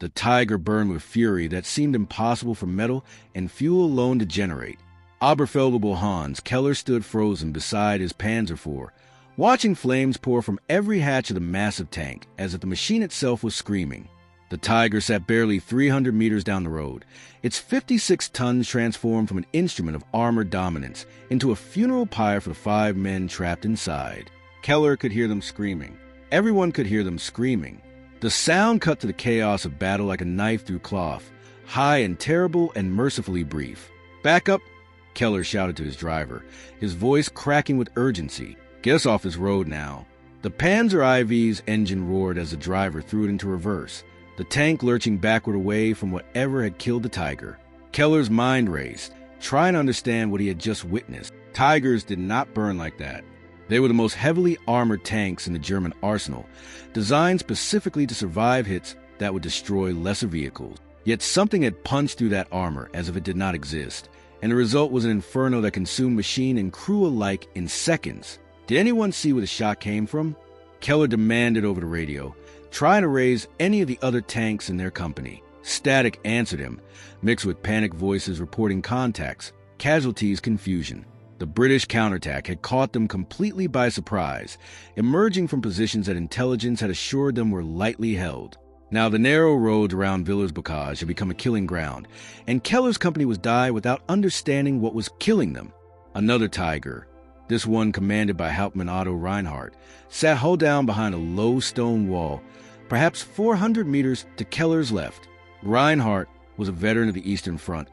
The Tiger burned with fury that seemed impossible for metal and fuel alone to generate. Oberfeldwebel Hans, Keller stood frozen beside his Panzer IV, watching flames pour from every hatch of the massive tank, as if the machine itself was screaming. The Tiger sat barely 300 meters down the road, its 56 tons transformed from an instrument of armored dominance into a funeral pyre for the 5 men trapped inside. Keller could hear them screaming. Everyone could hear them screaming. The sound cut to the chaos of battle like a knife through cloth, high and terrible and mercifully brief. "Back up!" Keller shouted to his driver, his voice cracking with urgency. "Get us off this road now." The Panzer IV's engine roared as the driver threw it into reverse, the tank lurching backward away from whatever had killed the Tiger. Keller's mind raced, trying to understand what he had just witnessed. Tigers did not burn like that. They were the most heavily armored tanks in the German arsenal, designed specifically to survive hits that would destroy lesser vehicles. Yet something had punched through that armor as if it did not exist, and the result was an inferno that consumed machine and crew alike in seconds. Did anyone see where the shot came from? Keller demanded over the radio, trying to raise any of the other tanks in their company. Static answered him, mixed with panic voices reporting contacts, casualties, confusion. The British counterattack had caught them completely by surprise, emerging from positions that intelligence had assured them were lightly held. Now the narrow roads around Villers-Bocage had become a killing ground, and Keller's company was die without understanding what was killing them. Another Tiger, this one commanded by Hauptmann Otto Reinhardt, sat hull down behind a low stone wall, perhaps 400 meters to Keller's left. Reinhardt was a veteran of the Eastern Front,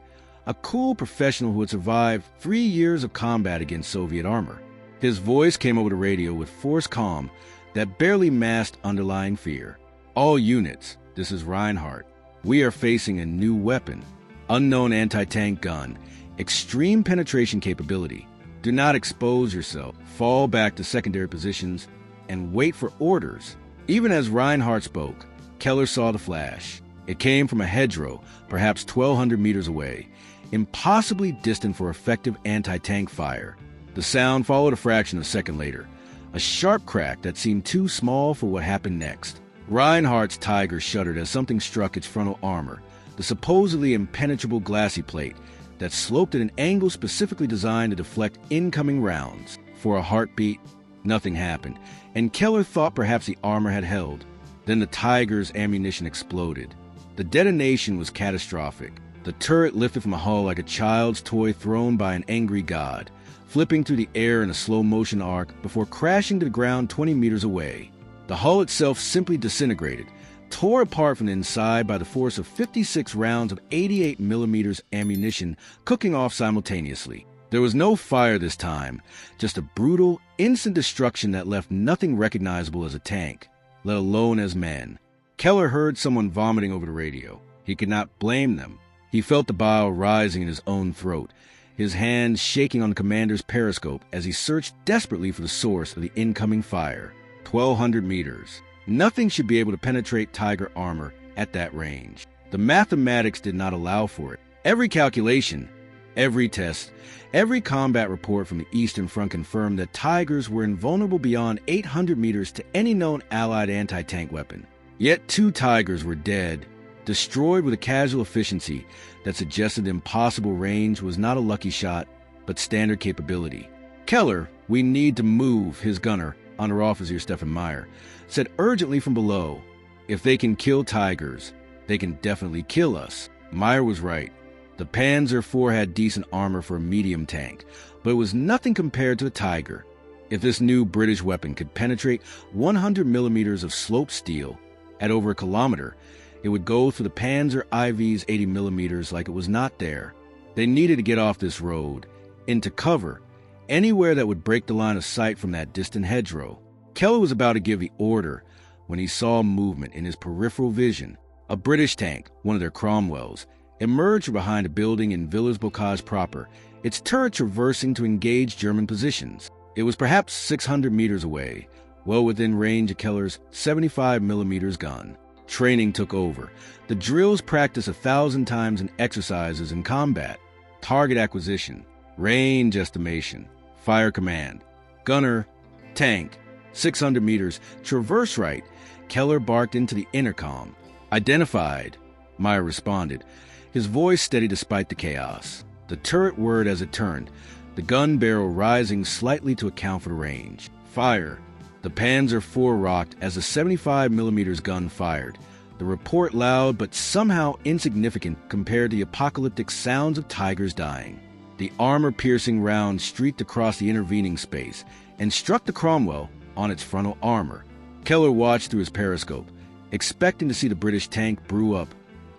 a cool professional who had survived 3 years of combat against Soviet armor. His voice came over the radio with forced calm that barely masked underlying fear. "All units, this is Reinhardt. We are facing a new weapon. Unknown anti-tank gun, extreme penetration capability. Do not expose yourself. Fall back to secondary positions and wait for orders." Even as Reinhardt spoke, Keller saw the flash. It came from a hedgerow, perhaps 1,200 meters away, impossibly distant for effective anti-tank fire. The sound followed a fraction of a second later, a sharp crack that seemed too small for what happened next. Reinhardt's Tiger shuddered as something struck its frontal armor, the supposedly impenetrable glassy plate that sloped at an angle specifically designed to deflect incoming rounds. For a heartbeat, nothing happened, and Keller thought perhaps the armor had held. Then the Tiger's ammunition exploded. The detonation was catastrophic. The turret lifted from a hull like a child's toy thrown by an angry god, flipping through the air in a slow-motion arc before crashing to the ground 20 meters away. The hull itself simply disintegrated, tore apart from the inside by the force of 56 rounds of 88mm ammunition cooking off simultaneously. There was no fire this time, just a brutal, instant destruction that left nothing recognizable as a tank, let alone as men. Keller heard someone vomiting over the radio. He could not blame them. He felt the bile rising in his own throat, his hands shaking on the commander's periscope as he searched desperately for the source of the incoming fire. 1,200 meters. Nothing should be able to penetrate Tiger armor at that range. The mathematics did not allow for it. Every calculation, every test, every combat report from the Eastern Front confirmed that Tigers were invulnerable beyond 800 meters to any known Allied anti-tank weapon. Yet 2 Tigers were dead, destroyed with a casual efficiency that suggested the impossible range was not a lucky shot, but standard capability. "Keller, we need to move," his gunner, Underoffizier Stefan Meyer, said urgently from below. "If they can kill Tigers, they can definitely kill us." Meyer was right. The Panzer IV had decent armor for a medium tank, but it was nothing compared to a Tiger. If this new British weapon could penetrate 100 millimeters of sloped steel at over a kilometer, it would go through the Panzer IV's 80 millimeters like it was not there. They needed to get off this road, into cover, anywhere that would break the line of sight from that distant hedgerow. Keller was about to give the order when he saw movement in his peripheral vision. A British tank, one of their Cromwells, emerged from behind a building in Villers-Bocage proper, its turret traversing to engage German positions. It was perhaps 600 meters away, well within range of Keller's 75 millimeters gun. Training took over. The drills practiced 1,000 times in exercises in combat. Target acquisition, range estimation, fire command, gunner, tank, 600 meters, traverse right. Keller barked into the intercom. Identified, Meyer responded, his voice steady despite the chaos. The turret whirred as it turned, the gun barrel rising slightly to account for the range. Fire. The Panzer IV rocked as the 75mm gun fired, the report loud but somehow insignificant compared to the apocalyptic sounds of tigers dying. The armor-piercing round streaked across the intervening space and struck the Cromwell on its frontal armor. Keller watched through his periscope, expecting to see the British tank brew up,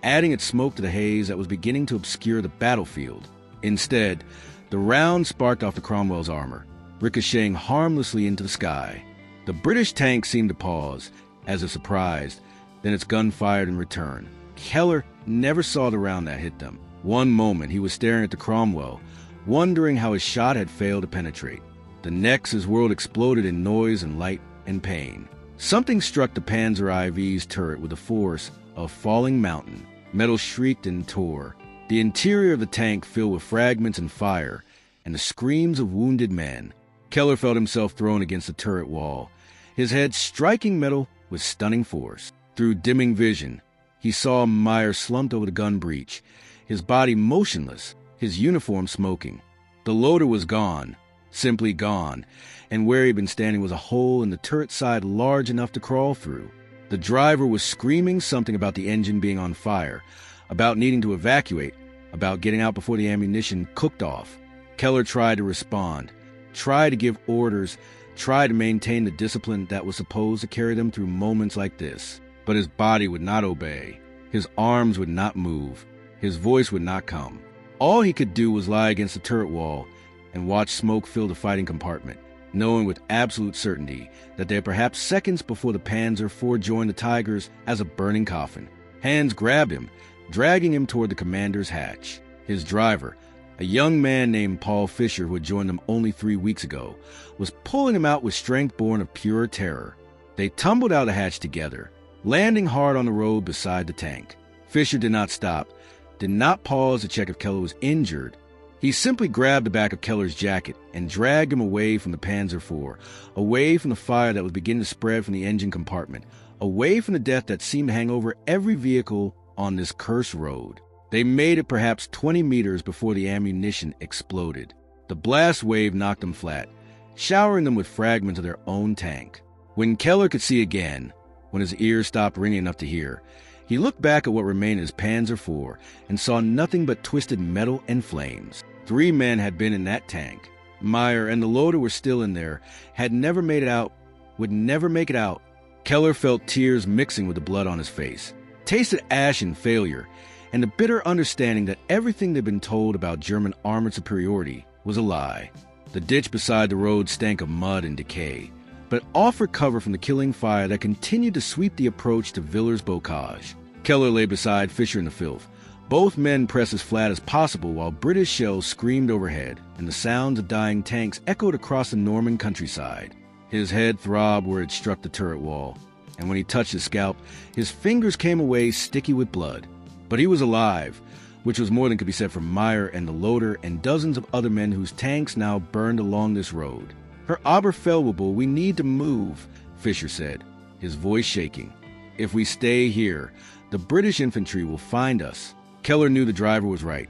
adding its smoke to the haze that was beginning to obscure the battlefield. Instead, the round sparked off the Cromwell's armor, ricocheting harmlessly into the sky. The British tank seemed to pause, as if surprised, then its gun fired in return. Keller never saw the round that hit them. One moment he was staring at the Cromwell, wondering how his shot had failed to penetrate. The next his world exploded in noise and light and pain. Something struck the Panzer IV's turret with the force of falling mountain. Metal shrieked and tore. The interior of the tank filled with fragments and fire, and the screams of wounded men. Keller felt himself thrown against the turret wall, his head striking metal with stunning force. Through dimming vision, he saw Meyer slumped over the gun breech, his body motionless, his uniform smoking. The loader was gone, simply gone, and where he'd been standing was a hole in the turret side large enough to crawl through. The driver was screaming something about the engine being on fire, about needing to evacuate, about getting out before the ammunition cooked off. Keller tried to respond, tried to give orders, tried to maintain the discipline that was supposed to carry them through moments like this. But his body would not obey. His arms would not move. His voice would not come. All he could do was lie against the turret wall and watch smoke fill the fighting compartment, knowing with absolute certainty that they were perhaps seconds before the Panzer IV joined the Tigers as a burning coffin. Hands grabbed him, dragging him toward the commander's hatch. His driver, a young man named Paul Fisher who had joined them only 3 weeks ago, was pulling him out with strength born of pure terror. They tumbled out the hatch together, landing hard on the road beside the tank. Fisher did not stop, did not pause to check if Keller was injured. He simply grabbed the back of Keller's jacket and dragged him away from the Panzer IV, away from the fire that was beginning to spread from the engine compartment, away from the death that seemed to hang over every vehicle on this cursed road. They made it perhaps 20 meters before the ammunition exploded. The blast wave knocked them flat, showering them with fragments of their own tank. When Keller could see again, when his ears stopped ringing enough to hear, he looked back at what remained of his Panzer IV and saw nothing but twisted metal and flames. 3 men had been in that tank. Meyer and the loader were still in there, had never made it out, would never make it out. Keller felt tears mixing with the blood on his face, tasted ash and failure, and the bitter understanding that everything they'd been told about German armored superiority was a lie. The ditch beside the road stank of mud and decay, but offered cover from the killing fire that continued to sweep the approach to Villers-Bocage. Keller lay beside Fisher in the filth. Both men pressed as flat as possible while British shells screamed overhead, and the sounds of dying tanks echoed across the Norman countryside. His head throbbed where it struck the turret wall, and when he touched his scalp, his fingers came away sticky with blood. But he was alive, which was more than could be said for Meyer and the loader and dozens of other men whose tanks now burned along this road. "Herr Oberfeldwebel, we need to move," Fisher said, his voice shaking. "If we stay here, the British infantry will find us." Keller knew the driver was right,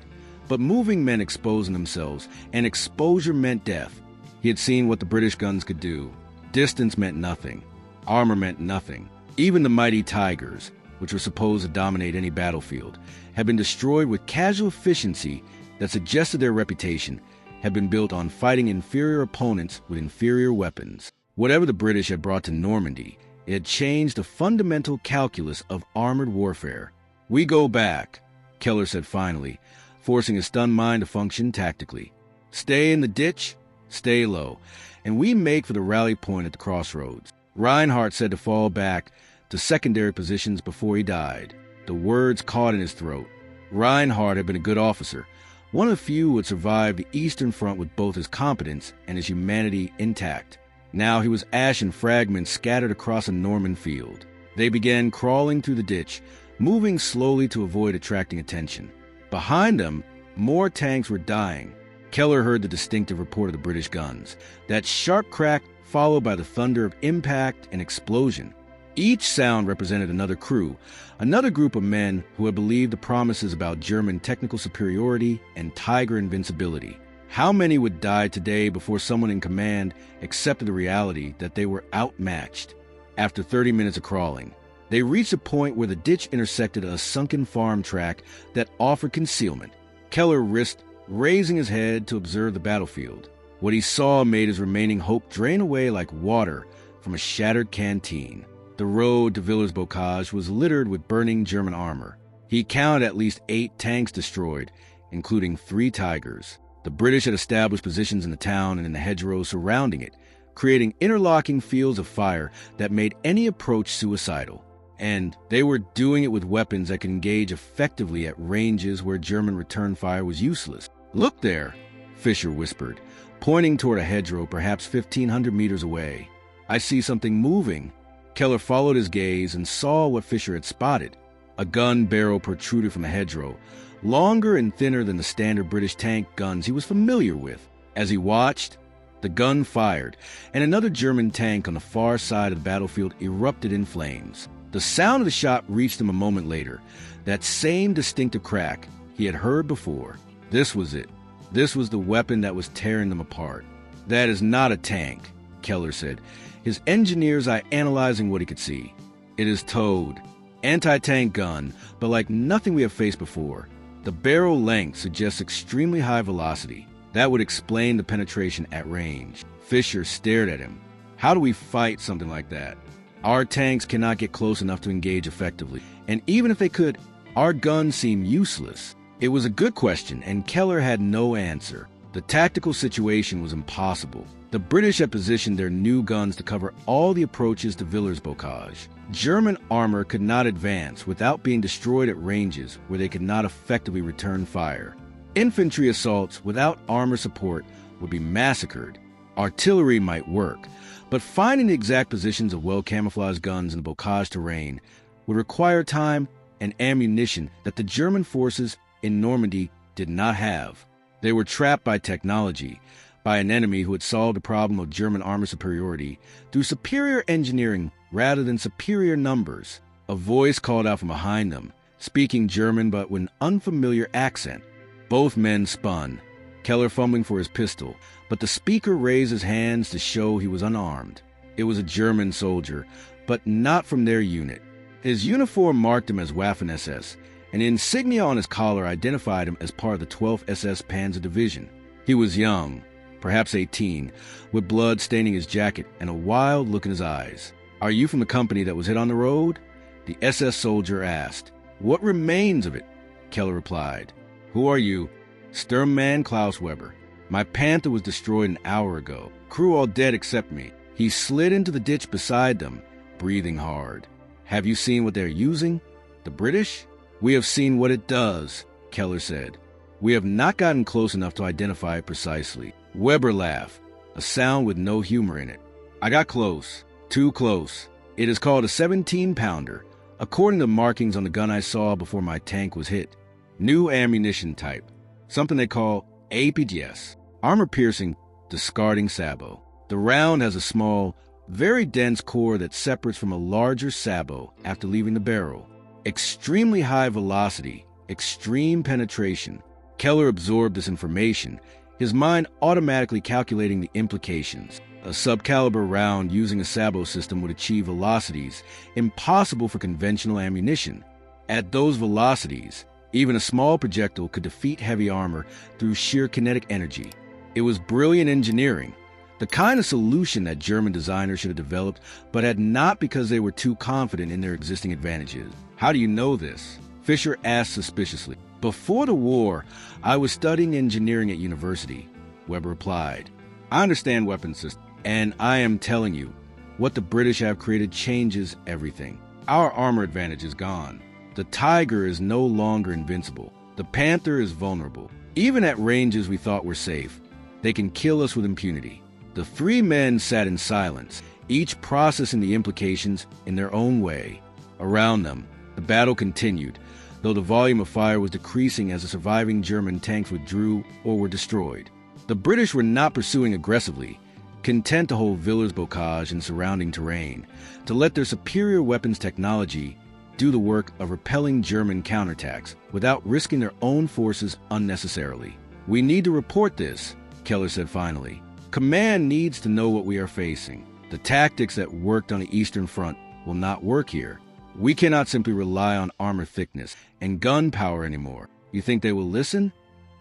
but moving meant exposing themselves, and exposure meant death. He had seen what the British guns could do. Distance meant nothing. Armor meant nothing. Even the mighty Tigers, which were supposed to dominate any battlefield, had been destroyed with casual efficiency that suggested their reputation had been built on fighting inferior opponents with inferior weapons. Whatever the British had brought to Normandy, it had changed the fundamental calculus of armored warfare. "We go back," Keller said finally, forcing his stunned mind to function tactically. "Stay in the ditch, stay low, and we make for the rally point at the crossroads." Reinhardt said to fall back to secondary positions before he died. The words caught in his throat. Reinhardt had been a good officer, one of the few who had survived the Eastern Front with both his competence and his humanity intact. Now he was ash and fragments scattered across a Norman field. They began crawling through the ditch, moving slowly to avoid attracting attention. Behind them, more tanks were dying. Keller heard the distinctive report of the British guns, that sharp crack followed by the thunder of impact and explosion. Each sound represented another crew, another group of men who had believed the promises about German technical superiority and Tiger invincibility. How many would die today before someone in command accepted the reality that they were outmatched? After 30 minutes of crawling, they reached a point where the ditch intersected a sunken farm track that offered concealment. Keller risked raising his head to observe the battlefield. What he saw made his remaining hope drain away like water from a shattered canteen. The road to Villers-Bocage was littered with burning German armor. He counted at least 8 tanks destroyed, including 3 Tigers. The British had established positions in the town and in the hedgerows surrounding it, creating interlocking fields of fire that made any approach suicidal. And they were doing it with weapons that could engage effectively at ranges where German return fire was useless. "Look there," Fisher whispered, pointing toward a hedgerow perhaps 1,500 meters away. "I see something moving." Keller followed his gaze and saw what Fisher had spotted. A gun barrel protruded from the hedgerow, longer and thinner than the standard British tank guns he was familiar with. As he watched, the gun fired, and another German tank on the far side of the battlefield erupted in flames. The sound of the shot reached him a moment later, that same distinctive crack he had heard before. This was it. This was the weapon that was tearing them apart. "That is not a tank," Keller said, his engineer's eye analyzing what he could see. "It is towed. Anti-tank gun, but like nothing we have faced before. The barrel length suggests extremely high velocity. That would explain the penetration at range." Fisher stared at him. "How do we fight something like that? Our tanks cannot get close enough to engage effectively. And even if they could, our guns seem useless." It was a good question, and Keller had no answer. The tactical situation was impossible. The British had positioned their new guns to cover all the approaches to Villers-Bocage. German armor could not advance without being destroyed at ranges where they could not effectively return fire. Infantry assaults without armor support would be massacred. Artillery might work, but finding the exact positions of well-camouflaged guns in the Bocage terrain would require time and ammunition that the German forces in Normandy did not have. They were trapped by technology, by an enemy who had solved the problem of German armor superiority through superior engineering rather than superior numbers. A voice called out from behind them, speaking German but with an unfamiliar accent. Both men spun, Keller fumbling for his pistol, but the speaker raised his hands to show he was unarmed. It was a German soldier, but not from their unit. His uniform marked him as Waffen-SS, and the insignia on his collar identified him as part of the 12th SS Panzer Division. He was young, perhaps 18, with blood staining his jacket and a wild look in his eyes. "Are you from the company that was hit on the road?" the SS soldier asked. "What remains of it?" Keller replied. "Who are you?" "Sturmmann Klaus Weber. My Panther was destroyed an hour ago. Crew all dead except me." He slid into the ditch beside them, breathing hard. "Have you seen what they're using? The British?" "We have seen what it does," Keller said. "We have not gotten close enough to identify it precisely." Weber laughed, a sound with no humor in it. "I got close. Too close. It is called a 17-pounder, according to the markings on the gun I saw before my tank was hit. New ammunition type. Something they call APDS. Armor-piercing, discarding sabot. The round has a small, very dense core that separates from a larger sabot after leaving the barrel. Extremely high velocity, extreme penetration." Keller absorbed this information, his mind automatically calculating the implications. A subcaliber round using a sabot system would achieve velocities impossible for conventional ammunition. At those velocities, even a small projectile could defeat heavy armor through sheer kinetic energy. It was brilliant engineering, the kind of solution that German designers should have developed, but had not because they were too confident in their existing advantages. "How do you know this?" Fisher asked suspiciously. "Before the war, I was studying engineering at university," Weber replied. "I understand weapon systems, and I am telling you, what the British have created changes everything. Our armor advantage is gone. The Tiger is no longer invincible. The Panther is vulnerable. Even at ranges we thought were safe, they can kill us with impunity." The 3 men sat in silence, each processing the implications in their own way. Around them, the battle continued, though the volume of fire was decreasing as the surviving German tanks withdrew or were destroyed. The British were not pursuing aggressively. content to hold Villers-Bocage and surrounding terrain, to let their superior weapons technology do the work of repelling German counterattacks without risking their own forces unnecessarily. "We need to report this," Keller said finally. "Command needs to know what we are facing. The tactics that worked on the Eastern Front will not work here. We cannot simply rely on armor thickness and gunpowder anymore. You think they will listen?"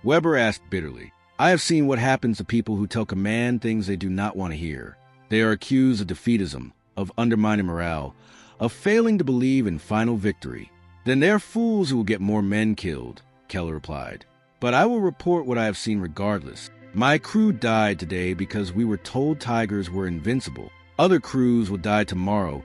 Weber asked bitterly. "I have seen what happens to people who tell command things they do not want to hear. They are accused of defeatism, of undermining morale, of failing to believe in final victory. Then they are fools who will get more men killed," Keller replied. "But I will report what I have seen regardless. My crew died today because we were told Tigers were invincible. Other crews will die tomorrow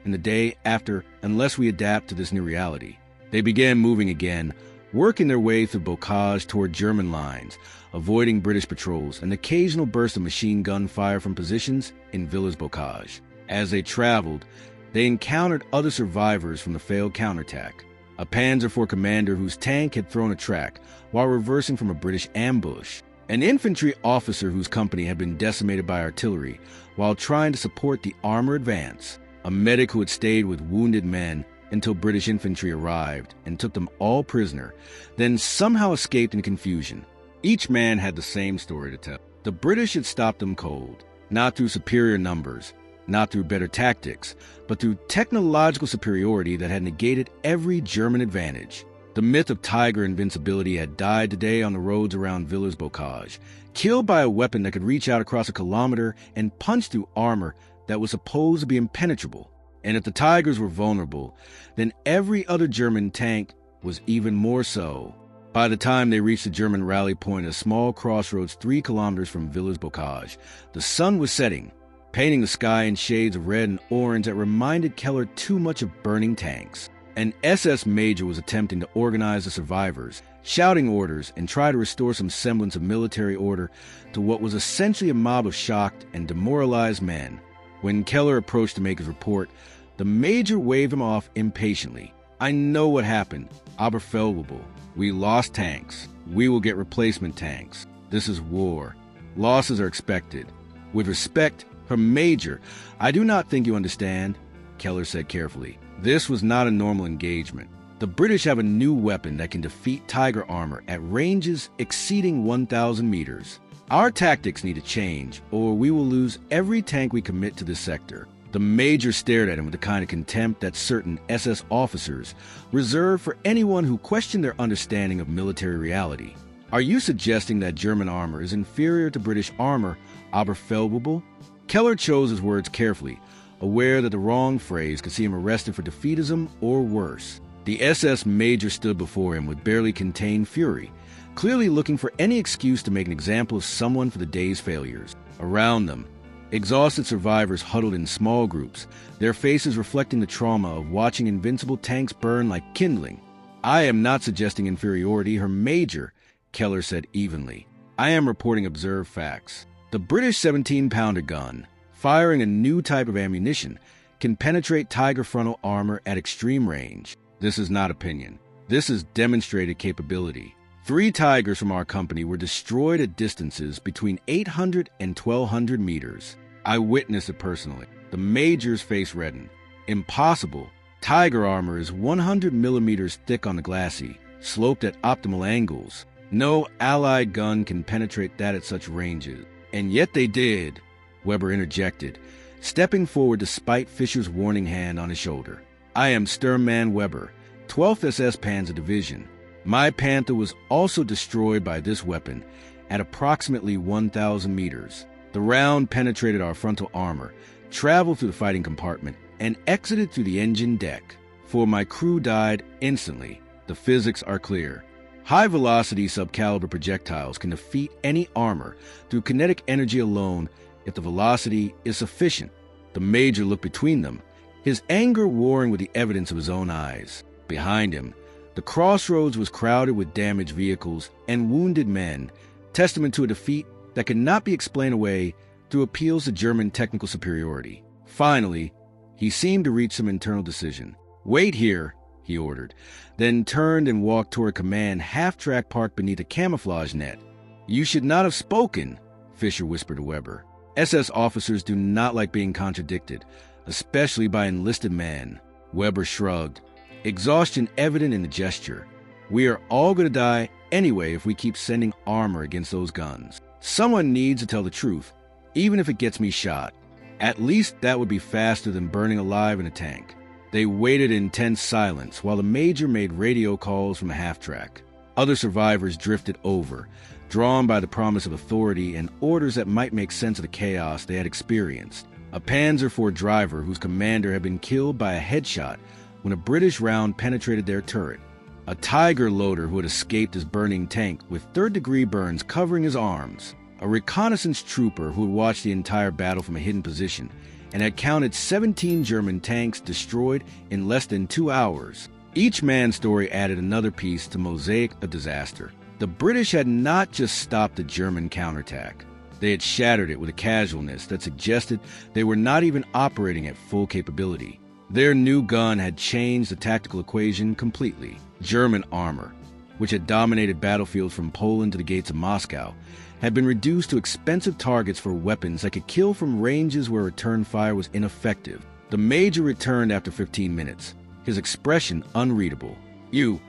and the day after unless we adapt to this new reality." They began moving again, working their way through Bocage toward German lines, avoiding British patrols, and occasional bursts of machine gun fire from positions in Villers-Bocage. As they traveled, they encountered other survivors from the failed counterattack. A Panzer IV commander whose tank had thrown a track while reversing from a British ambush. An infantry officer whose company had been decimated by artillery while trying to support the armor advance. A medic who had stayed with wounded men until British infantry arrived and took them all prisoner, then somehow escaped in confusion. Each man had the same story to tell. The British had stopped them cold, not through superior numbers, not through better tactics, but through technological superiority that had negated every German advantage. The myth of Tiger invincibility had died today on the roads around Villers-Bocage, killed by a weapon that could reach out across a kilometer and punch through armor that was supposed to be impenetrable. And if the Tigers were vulnerable, then every other German tank was even more so. By the time they reached the German rally point at a small crossroads 3 kilometers from Villers-Bocage, the sun was setting, painting the sky in shades of red and orange that reminded Keller too much of burning tanks. An SS major was attempting to organize the survivors, shouting orders and try to restore some semblance of military order to what was essentially a mob of shocked and demoralized men. When Keller approached to make his report, the major waved him off impatiently. "I know what happened. Unbelievable. We lost tanks. We will get replacement tanks. This is war. Losses are expected. With respect, Her Major, I do not think you understand," Keller said carefully. "This was not a normal engagement. The British have a new weapon that can defeat Tiger armor at ranges exceeding 1,000 meters. Our tactics need to change, or we will lose every tank we commit to this sector." The Major stared at him with the kind of contempt that certain SS officers reserve for anyone who questioned their understanding of military reality. "Are you suggesting that German armor is inferior to British armor, unbelievable?" Keller chose his words carefully, aware that the wrong phrase could see him arrested for defeatism or worse. The SS Major stood before him with barely contained fury, clearly looking for any excuse to make an example of someone for the day's failures. Around them, exhausted survivors huddled in small groups, their faces reflecting the trauma of watching invincible tanks burn like kindling. "I am not suggesting inferiority, Her Major," Keller said evenly. "I am reporting observed facts. The British 17-pounder gun, firing a new type of ammunition, can penetrate Tiger frontal armor at extreme range. This is not opinion. This is demonstrated capability. 3 Tigers from our company were destroyed at distances between 800 and 1,200 meters. I witnessed it personally." The Major's face reddened. "Impossible. Tiger armor is 100 millimeters thick on the glacis, sloped at optimal angles. No Allied gun can penetrate that at such ranges." "And yet they did," Weber interjected, stepping forward despite Fischer's warning hand on his shoulder. "I am Sturmmann Weber, 12th SS Panzer Division. My Panther was also destroyed by this weapon at approximately 1,000 meters. The round penetrated our frontal armor, traveled through the fighting compartment, and exited through the engine deck. For my crew died instantly. The physics are clear. High-velocity subcaliber projectiles can defeat any armor through kinetic energy alone if the velocity is sufficient." The Major looked between them, his anger warring with the evidence of his own eyes. Behind him, the crossroads was crowded with damaged vehicles and wounded men, testament to a defeat that could not be explained away through appeals to German technical superiority. Finally, he seemed to reach some internal decision. "Wait here," he ordered, then turned and walked toward command half-track parked beneath a camouflage net. "You should not have spoken," Fischer whispered to Weber. SS officers do not like being contradicted, especially by enlisted men. Weber shrugged, exhaustion evident in the gesture. We are all going to die anyway if we keep sending armor against those guns. Someone needs to tell the truth, even if it gets me shot. At least that would be faster than burning alive in a tank. They waited in tense silence while the major made radio calls from a half-track. Other survivors drifted over, drawn by the promise of authority and orders that might make sense of the chaos they had experienced. A Panzer IV driver whose commander had been killed by a headshot when a British round penetrated their turret. A Tiger loader who had escaped his burning tank with third-degree burns covering his arms. A reconnaissance trooper who had watched the entire battle from a hidden position and had counted 17 German tanks destroyed in less than 2 hours. Each man's story added another piece to mosaic of disaster. The British had not just stopped the German counterattack. They had shattered it with a casualness that suggested they were not even operating at full capability. Their new gun had changed the tactical equation completely. German armor, which had dominated battlefields from Poland to the gates of Moscow, had been reduced to expensive targets for weapons that could kill from ranges where return fire was ineffective. The major returned after 15 minutes, his expression unreadable. You,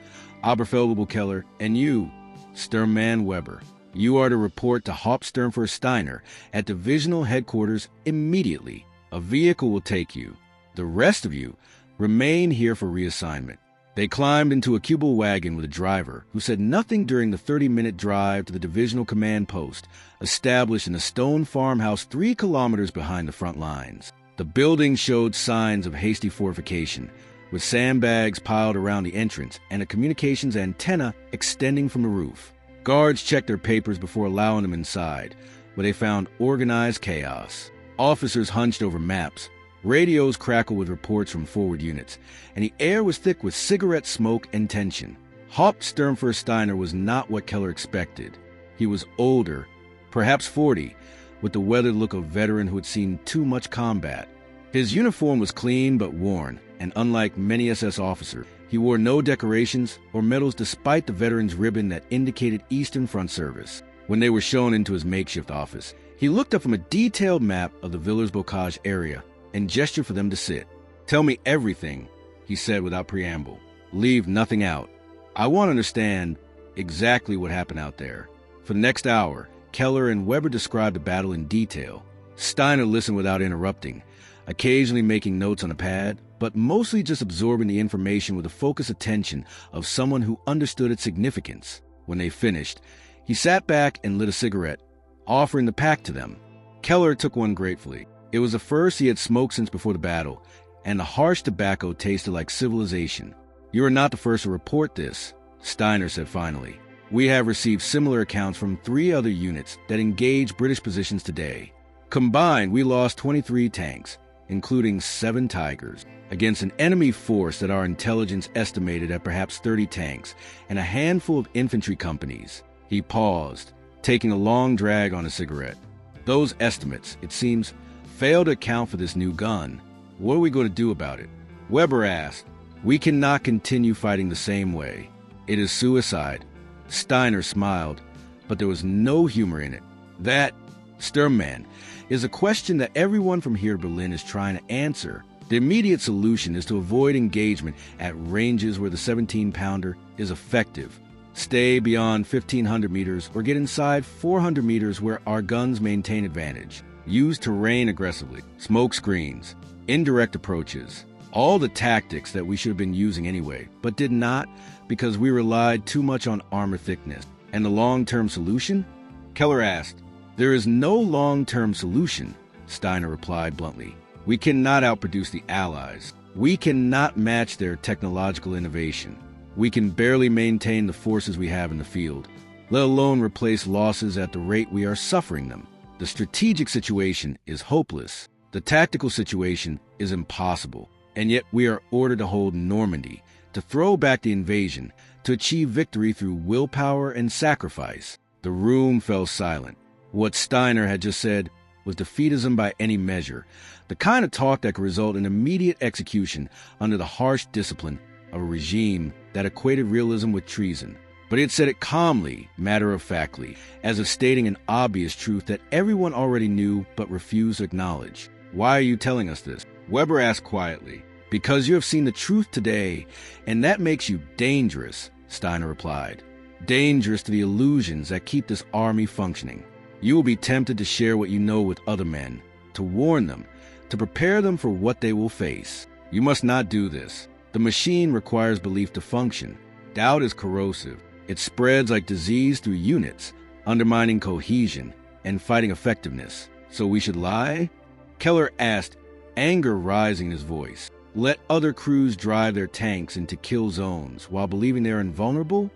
Oberfeldwebel and you, Sturmmann Weber, you are to report to Hauptsturmführer at divisional headquarters immediately. A vehicle will take you. The rest of you remain here for reassignment. They climbed into a Kubel wagon with a driver who said nothing during the 30-minute drive to the divisional command post, established in a stone farmhouse 3 kilometers behind the front lines. The building showed signs of hasty fortification, with sandbags piled around the entrance and a communications antenna extending from the roof. Guards checked their papers before allowing them inside, where they found organized chaos. Officers hunched over maps. Radios crackled with reports from forward units, and the air was thick with cigarette smoke and tension. Hauptsturmführer was not what Keller expected. He was older, perhaps 40, with the weathered look of a veteran who had seen too much combat. His uniform was clean but worn, and unlike many SS officers, he wore no decorations or medals despite the veteran's ribbon that indicated Eastern Front service. When they were shown into his makeshift office, he looked up from a detailed map of the Villers-Bocage area and gestured for them to sit. "Tell me everything," he said without preamble. "Leave nothing out. I want to understand exactly what happened out there." For the next hour, Keller and Weber described the battle in detail. Steiner listened without interrupting, occasionally making notes on a pad, but mostly just absorbing the information with the focused attention of someone who understood its significance. When they finished, he sat back and lit a cigarette, offering the pack to them. Keller took one gratefully. It was the first he had smoked since before the battle, and the harsh tobacco tasted like civilization. "You are not the first to report this," Steiner said finally. "We have received similar accounts from 3 other units that engaged British positions today. Combined, we lost 23 tanks, including 7 Tigers, against an enemy force that our intelligence estimated at perhaps 30 tanks and a handful of infantry companies." He paused, taking a long drag on a cigarette. "Those estimates, it seems, fail to account for this new gun. What are we going to do about it?" Weber asked. "We cannot continue fighting the same way. It is suicide." Steiner smiled, but there was no humor in it. "That, Sturmmann, is a question that everyone from here to Berlin is trying to answer. The immediate solution is to avoid engagement at ranges where the 17-pounder is effective. Stay beyond 1,500 meters or get inside 400 meters where our guns maintain advantage. Use terrain aggressively, smoke screens, indirect approaches, all the tactics that we should have been using anyway, but did not because we relied too much on armor thickness. And the long-term solution?" Keller asked. "There is no long-term solution," Steiner replied bluntly. "We cannot outproduce the Allies. We cannot match their technological innovation. We can barely maintain the forces we have in the field, let alone replace losses at the rate we are suffering them. The strategic situation is hopeless. The tactical situation is impossible. And yet we are ordered to hold Normandy, to throw back the invasion, to achieve victory through willpower and sacrifice." The room fell silent. What Steiner had just said was defeatism by any measure, the kind of talk that could result in immediate execution under the harsh discipline of a regime that equated realism with treason. But he had said it calmly, matter-of-factly, as if stating an obvious truth that everyone already knew but refused to acknowledge. "Why are you telling us this?" Weber asked quietly. "Because you have seen the truth today, and that makes you dangerous," Steiner replied. "Dangerous to the illusions that keep this army functioning. You will be tempted to share what you know with other men, to warn them, to prepare them for what they will face. You must not do this. The machine requires belief to function. Doubt is corrosive. It spreads like disease through units, undermining cohesion and fighting effectiveness. So we should lie?" Keller asked, anger rising in his voice. "Let other crews drive their tanks into kill zones while believing they are invulnerable?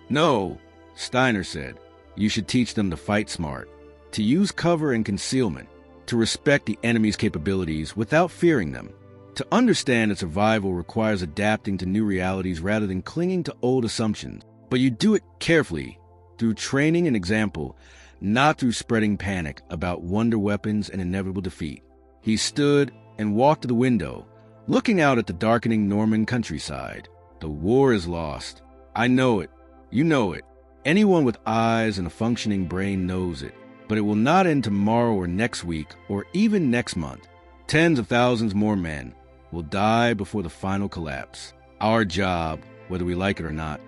No," Steiner said. "You should teach them to fight smart, to use cover and concealment, to respect the enemy's capabilities without fearing them, to understand that survival requires adapting to new realities rather than clinging to old assumptions. But you do it carefully, through training and example, not through spreading panic about wonder weapons and inevitable defeat." He stood and walked to the window, looking out at the darkening Norman countryside. "The war is lost. I know it. You know it. Anyone with eyes and a functioning brain knows it. But it will not end tomorrow or next week or even next month. Tens of thousands more men will die before the final collapse. Our job, whether we like it or not,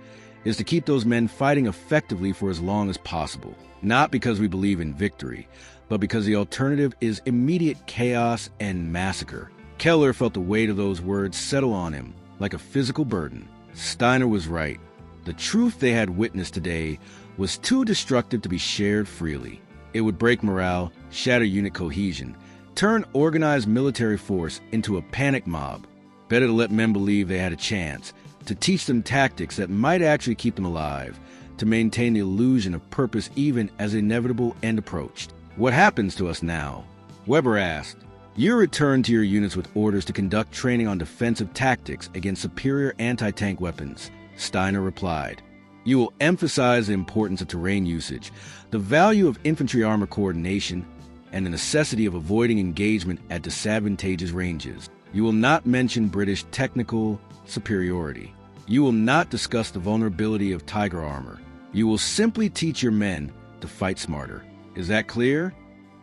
is to keep those men fighting effectively for as long as possible. Not because we believe in victory, but because the alternative is immediate chaos and massacre." Keller felt the weight of those words settle on him like a physical burden. Steiner was right. The truth they had witnessed today was too destructive to be shared freely. It would break morale, shatter unit cohesion, turn organized military force into a panic mob. Better to let men believe they had a chance, to teach them tactics that might actually keep them alive, to maintain the illusion of purpose even as the inevitable end approached. "What happens to us now?" Weber asked. "You return to your units with orders to conduct training on defensive tactics against superior anti-tank weapons," Steiner replied. "You will emphasize the importance of terrain usage, the value of infantry armor coordination, and the necessity of avoiding engagement at disadvantageous ranges. You will not mention British technical superiority. You will not discuss the vulnerability of Tiger armor. You will simply teach your men to fight smarter. Is that clear?"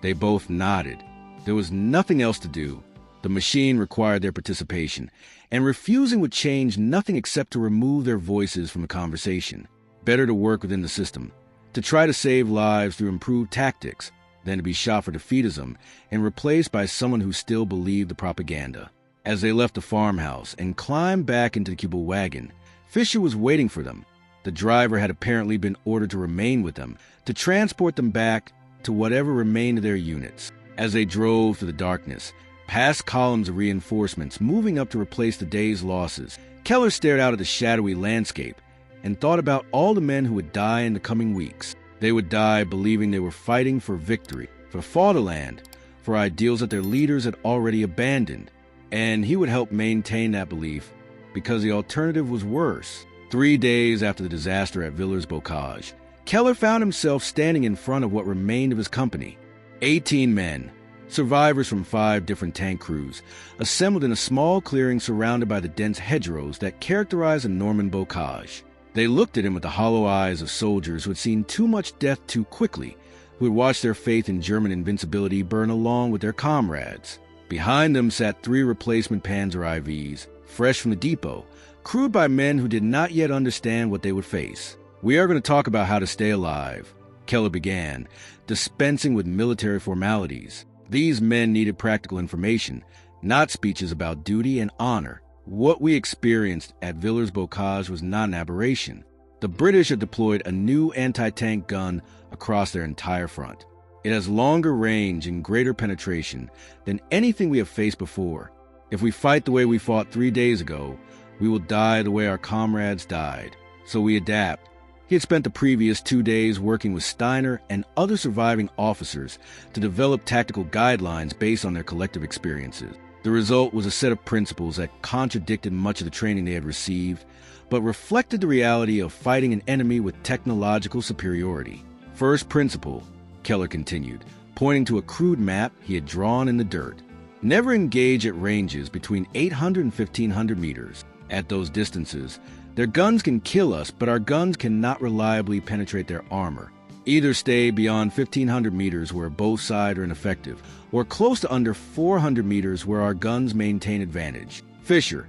They both nodded. There was nothing else to do. The machine required their participation, and refusing would change nothing except to remove their voices from the conversation. Better to work within the system, to try to save lives through improved tactics, than to be shot for defeatism and replaced by someone who still believed the propaganda. As they left the farmhouse and climbed back into the Kubel wagon, Fisher was waiting for them. The driver had apparently been ordered to remain with them, to transport them back to whatever remained of their units. As they drove through the darkness, past columns of reinforcements moving up to replace the day's losses, Keller stared out at the shadowy landscape and thought about all the men who would die in the coming weeks. They would die believing they were fighting for victory, for fatherland, for ideals that their leaders had already abandoned. And he would help maintain that belief because the alternative was worse. 3 days after the disaster at Villers-Bocage, Keller found himself standing in front of what remained of his company. 18 men, survivors from 5 different tank crews, assembled in a small clearing surrounded by the dense hedgerows that characterized the Norman Bocage. They looked at him with the hollow eyes of soldiers who had seen too much death too quickly, who had watched their faith in German invincibility burn along with their comrades. Behind them sat 3 replacement Panzer IVs, fresh from the depot, crewed by men who did not yet understand what they would face. "We are going to talk about how to stay alive," Keller began, dispensing with military formalities. These men needed practical information, not speeches about duty and honor. What we experienced at Villers-Bocage was not an aberration. The British had deployed a new anti-tank gun across their entire front. It has longer range and greater penetration than anything we have faced before. If we fight the way we fought 3 days ago, we will die the way our comrades died. So we adapt. He had spent the previous 2 days working with Steiner and other surviving officers to develop tactical guidelines based on their collective experiences. The result was a set of principles that contradicted much of the training they had received, but reflected the reality of fighting an enemy with technological superiority. First principle, Keller continued, pointing to a crude map he had drawn in the dirt. Never engage at ranges between 800 and 1,500 meters. At those distances, Their guns can kill us, but our guns cannot reliably penetrate their armor. Either stay beyond 1,500 meters where both sides are ineffective, or close to under 400 meters where our guns maintain advantage. Fisher,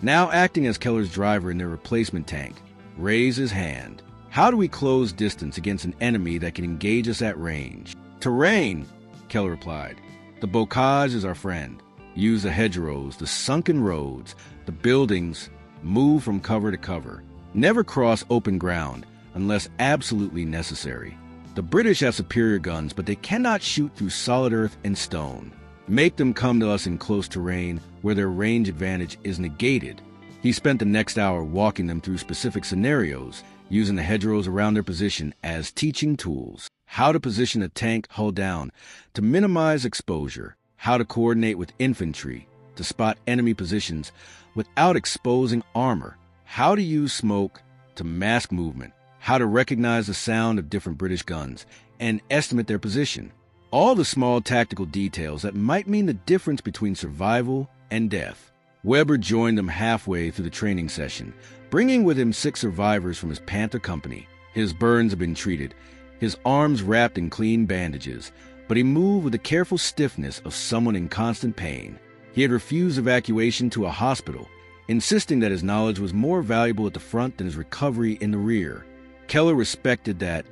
now acting as Keller's driver in their replacement tank, raised his hand. How do we close distance against an enemy that can engage us at range? Terrain, Keller replied. The Bocage is our friend. Use the hedgerows, the sunken roads, the buildings, move from cover to cover. Never cross open ground unless absolutely necessary. The British have superior guns, but they cannot shoot through solid earth and stone. Make them come to us in close terrain where their range advantage is negated. He spent the next hour walking them through specific scenarios, using the hedgerows around their position as teaching tools. How to position a tank hull down to minimize exposure. How to coordinate with infantry to spot enemy positions without exposing armor. How to use smoke to mask movement. How to recognize the sound of different British guns and estimate their position. All the small tactical details that might mean the difference between survival and death. Weber joined them halfway through the training session, bringing with him 6 survivors from his Panther company. His burns had been treated, his arms wrapped in clean bandages, but he moved with the careful stiffness of someone in constant pain. He had refused evacuation to a hospital, insisting that his knowledge was more valuable at the front than his recovery in the rear. Keller respected that,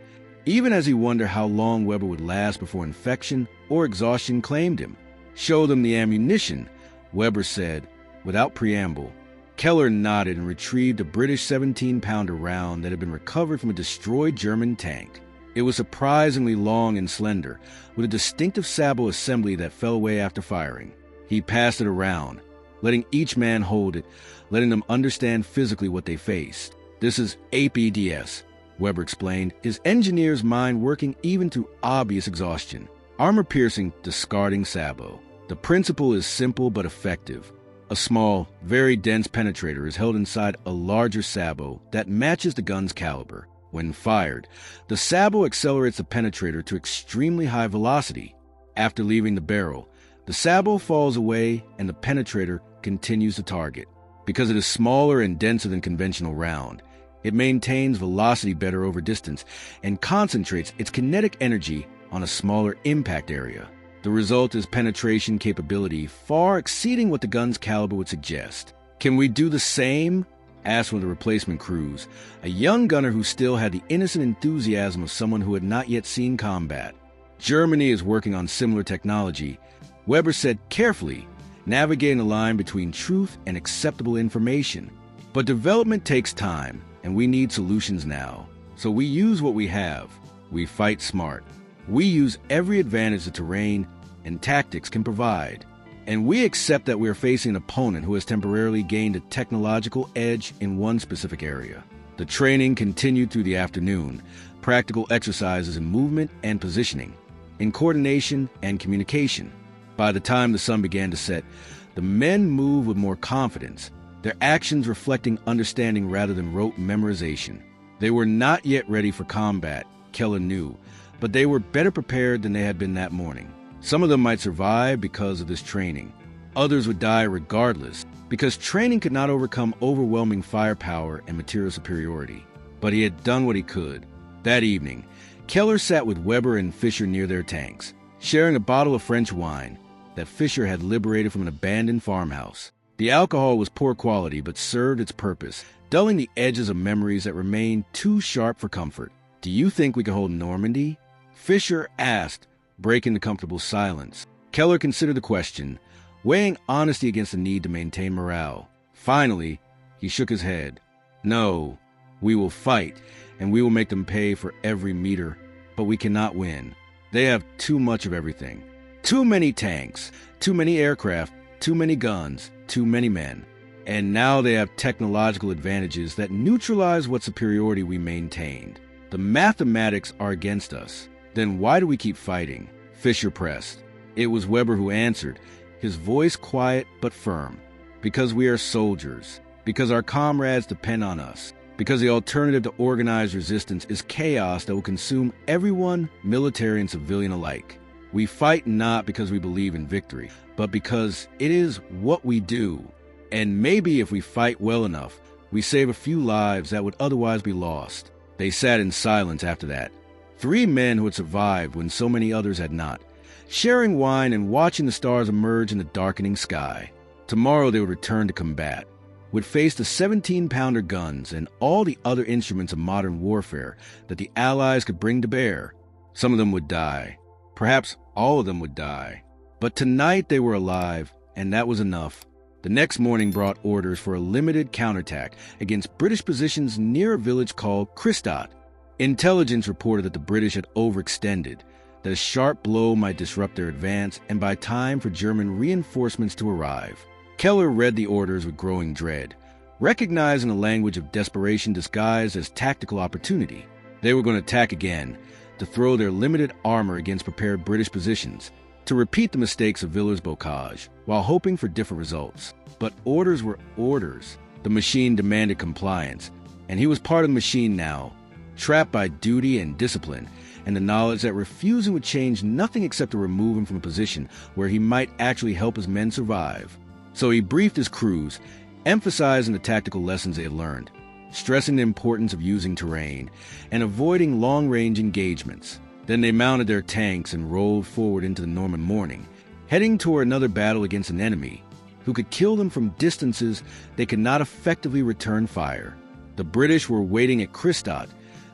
even as he wondered how long Weber would last before infection or exhaustion claimed him. Show them the ammunition, Weber said, without preamble. Keller nodded and retrieved a British 17-pounder round that had been recovered from a destroyed German tank. It was surprisingly long and slender, with a distinctive sabot assembly that fell away after firing. He passed it around, letting each man hold it, letting them understand physically what they faced. This is APDS, Weber explained, his engineer's mind working even through obvious exhaustion. Armor-piercing, discarding sabot. The principle is simple but effective. A small, very dense penetrator is held inside a larger sabot that matches the gun's caliber. When fired, the sabot accelerates the penetrator to extremely high velocity. After leaving the barrel, the sabot falls away and the penetrator continues to target. Because it is smaller and denser than conventional round, it maintains velocity better over distance and concentrates its kinetic energy on a smaller impact area. The result is penetration capability far exceeding what the gun's caliber would suggest. Can we do the same? Asked one of the replacement crews, a young gunner who still had the innocent enthusiasm of someone who had not yet seen combat. Germany is working on similar technology, Weber said carefully, navigating the line between truth and acceptable information. But development takes time, and we need solutions now. So we use what we have. We fight smart. We use every advantage the terrain and tactics can provide. And we accept that we are facing an opponent who has temporarily gained a technological edge in one specific area. The training continued through the afternoon, practical exercises in movement and positioning, in coordination and communication. By the time the sun began to set, the men moved with more confidence, their actions reflecting understanding rather than rote memorization. They were not yet ready for combat, Keller knew, but they were better prepared than they had been that morning. Some of them might survive because of this training. Others would die regardless, because training could not overcome overwhelming firepower and material superiority. But he had done what he could. That evening, Keller sat with Weber and Fisher near their tanks, sharing a bottle of French wine that Fisher had liberated from an abandoned farmhouse. The alcohol was poor quality but served its purpose, dulling the edges of memories that remained too sharp for comfort. "Do you think we can hold Normandy?" Fisher asked, breaking the comfortable silence. Keller considered the question, weighing honesty against the need to maintain morale. Finally, he shook his head. "No, we will fight, and we will make them pay for every meter, but we cannot win. They have too much of everything. Too many tanks, too many aircraft, too many guns, too many men. And now they have technological advantages that neutralize what superiority we maintained. The mathematics are against us. Then why do we keep fighting?" Fisher pressed. It was Weber who answered, his voice quiet but firm. "Because we are soldiers. Because our comrades depend on us. Because the alternative to organized resistance is chaos that will consume everyone, military and civilian alike. We fight not because we believe in victory, but because it is what we do. And maybe if we fight well enough, We save a few lives that would otherwise be lost." They sat in silence after that. 3 men who had survived when so many others had not, sharing wine and watching the stars emerge in the darkening sky. Tomorrow they would return to combat, would face the 17-pounder guns and all the other instruments of modern warfare that the Allies could bring to bear. Some of them would die. Perhaps all of them would die. But tonight they were alive, and that was enough. The next morning brought orders for a limited counterattack against British positions near a village called Christad. Intelligence reported that the British had overextended, that a sharp blow might disrupt their advance and buy time for German reinforcements to arrive. Keller read the orders with growing dread, recognizing a language of desperation disguised as tactical opportunity. They were going to attack again, to throw their limited armor against prepared British positions, to repeat the mistakes of Villers-Bocage, while hoping for different results. But orders were orders. The machine demanded compliance, and he was part of the machine now, trapped by duty and discipline, and the knowledge that refusing would change nothing except to remove him from a position where he might actually help his men survive. So he briefed his crews, emphasizing the tactical lessons they had learned, stressing the importance of using terrain, and avoiding long-range engagements. Then they mounted their tanks and rolled forward into the Norman morning, heading toward another battle against an enemy who could kill them from distances they could not effectively return fire. The British were waiting at Christad,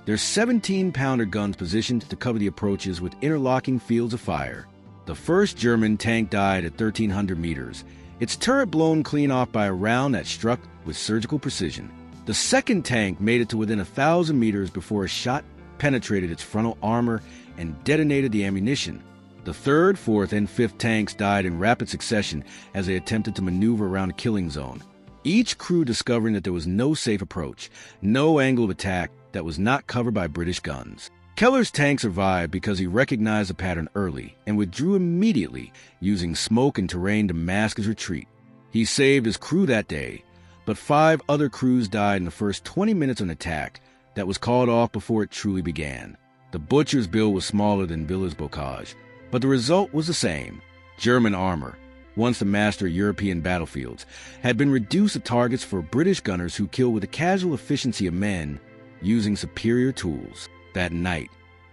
their 17-pounder guns positioned to cover the approaches with interlocking fields of fire. The first German tank died at 1,300 meters, its turret blown clean off by a round that struck with surgical precision. The second tank made it to within 1,000 meters before a shot penetrated its frontal armor and detonated the ammunition. The third, fourth, and fifth tanks died in rapid succession as they attempted to maneuver around a killing zone, each crew discovering that there was no safe approach, no angle of attack that was not covered by British guns. Keller's tank survived because he recognized the pattern early and withdrew immediately, using smoke and terrain to mask his retreat. He saved his crew that day, but 5 other crews died in the first 20 minutes of an attack that was called off before it truly began. The Butcher's bill was smaller than Villers-Bocage, but the result was the same. German armor, once the master of European battlefields, had been reduced to targets for British gunners who killed with the casual efficiency of men using superior tools. That night,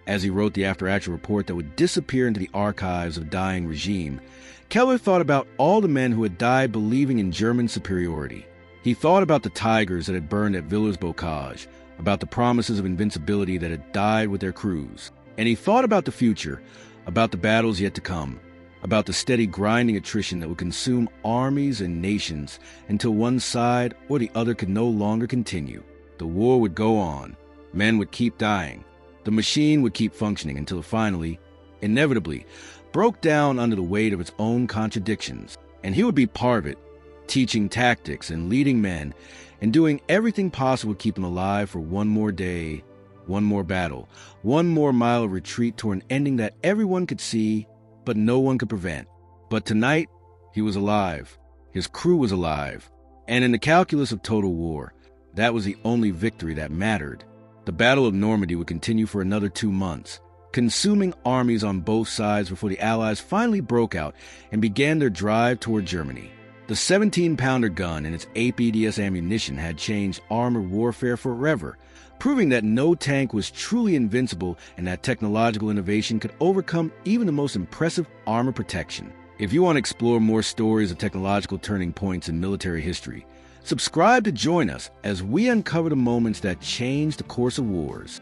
as he wrote the after-action report that would disappear into the archives of a dying regime, Keller thought about all the men who had died believing in German superiority. He thought about the tigers that had burned at Villers-Bocage, about the promises of invincibility that had died with their crews. And he thought about the future, about the battles yet to come, about the steady grinding attrition that would consume armies and nations until one side or the other could no longer continue. The war would go on. Men would keep dying. The machine would keep functioning until it finally, inevitably, broke down under the weight of its own contradictions. And he would be part of it, teaching tactics and leading men, and doing everything possible to keep them alive for one more day, one more battle, one more mile of retreat toward an ending that everyone could see, but no one could prevent. But tonight, he was alive. His crew was alive. And in the calculus of total war, that was the only victory that mattered. The Battle of Normandy would continue for another 2 months, consuming armies on both sides before the Allies finally broke out and began their drive toward Germany. The 17-pounder gun and its APDS ammunition had changed armored warfare forever, proving that no tank was truly invincible and that technological innovation could overcome even the most impressive armor protection. If you want to explore more stories of technological turning points in military history, subscribe to join us as we uncover the moments that changed the course of wars.